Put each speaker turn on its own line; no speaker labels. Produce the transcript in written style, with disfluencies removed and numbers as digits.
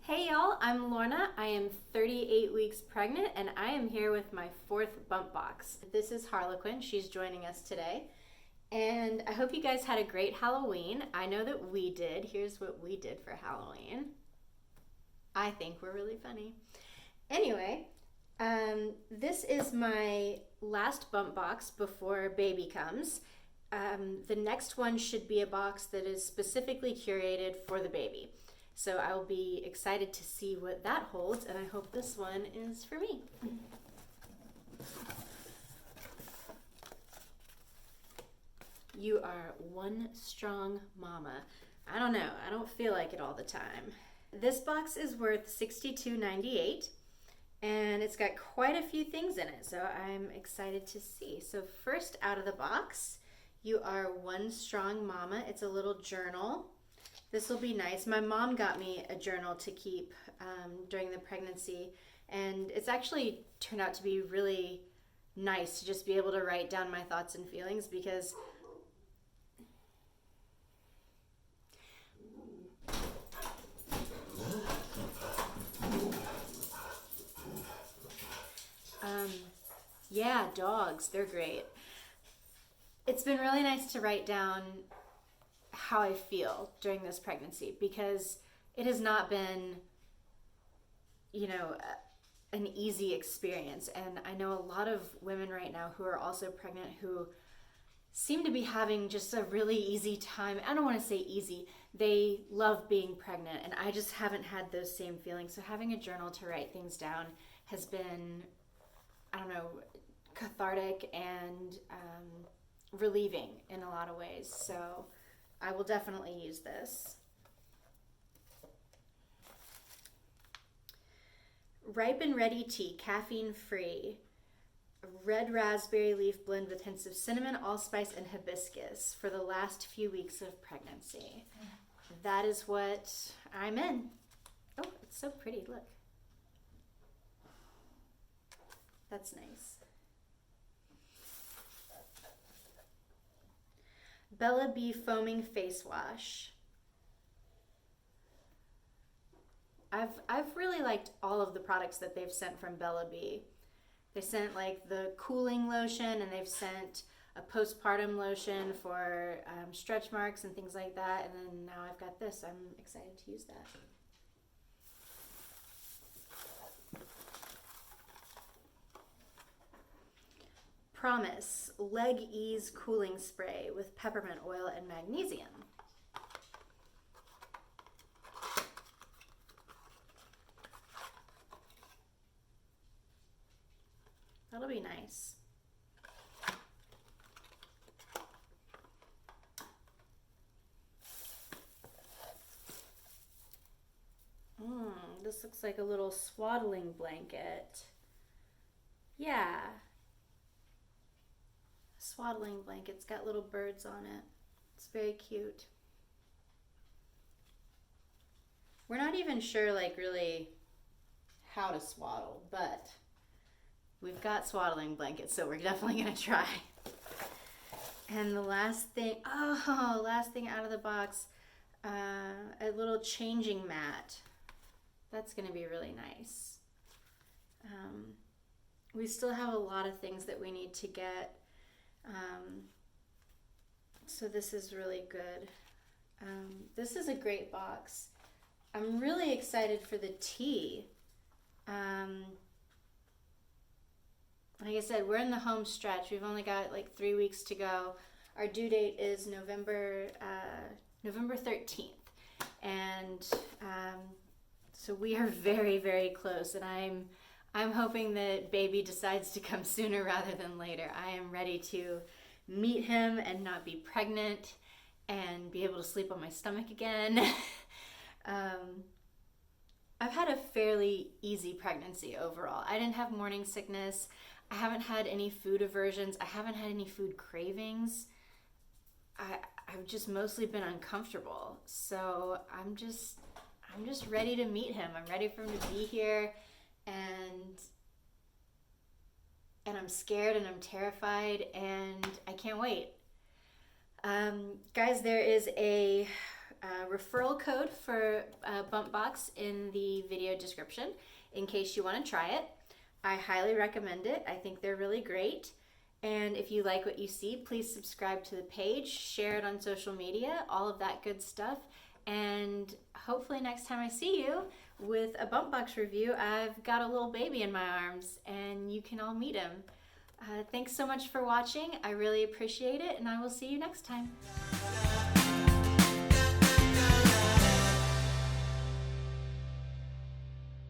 Hey y'all, I'm Lorna. I am 38 weeks pregnant and I am here with my fourth bump box. This is Harlequin. She's joining us today. And I hope you guys had a great Halloween. I know that we did. Here's what we did for Halloween. I think we're really funny. Anyway, this is my last bump box before baby comes. The next one should be a box that is specifically curated for the baby. So I will be excited to see what that holds, and I hope this one is for me. You are one strong mama. I don't know, I don't feel like it all the time. This box is worth $62.98, and it's got quite a few things in it, so I'm excited to see. So first out of the box, you are one strong mama. It's a little journal. This will be nice. My mom got me a journal to keep during the pregnancy, and it's actually turned out to be really nice to just be able to write down my thoughts and feelings because yeah, dogs, they're great. It's been really nice to write down how I feel during this pregnancy because it has not been, an easy experience. And I know a lot of women right now who are also pregnant who seem to be having just a really easy time. I don't want to say easy. They love being pregnant, and I just haven't had those same feelings. So having a journal to write things down has been, cathartic and relieving in a lot of ways. So I will definitely use this. Ripe and Ready tea, caffeine free. Red raspberry leaf blend with hints of cinnamon, allspice, and hibiscus for the last few weeks of pregnancy. That is what I'm in. Oh, it's so pretty, look. That's nice. Bella Bee foaming face wash. I've really liked all of the products that they've sent from Bella Bee. They sent like the cooling lotion, and they've sent a postpartum lotion for stretch marks and things like that. And then now I've got this. I'm excited to use that. Promise Leg Ease Cooling Spray with peppermint oil and magnesium. That'll be nice. This looks like a little swaddling blanket. Yeah. Swaddling blanket's got little birds on it. It's very cute. We're not even sure really how to swaddle, but we've got swaddling blankets, so we're definitely gonna try. And the last thing out of the box, a little changing mat. That's gonna be really nice. We still have a lot of things that we need to get. So this is really good. This is a great box. I'm really excited for the tea. Like I said, we're in the home stretch. We've only got 3 weeks to go. Our due date is November 13th. And so we are very, very close. And I'm hoping that baby decides to come sooner rather than later. I am ready to meet him and not be pregnant and be able to sleep on my stomach again. I've had a fairly easy pregnancy overall. I didn't have morning sickness. I haven't had any food aversions. I haven't had any food cravings. I've just mostly been uncomfortable. So I'm just ready to meet him. I'm ready for him to be here. And I'm scared and I'm terrified and I can't wait. Guys, there is a referral code for Bump Box in the video description in case you want to try it. I highly recommend it. I think they're really great. And if you like what you see, please subscribe to the page, share it on social media, all of that good stuff. And hopefully next time I see you with a Bump Box review, I've got a little baby in my arms and you can all meet him. Thanks so much for watching. I really appreciate it, and I will see you next time.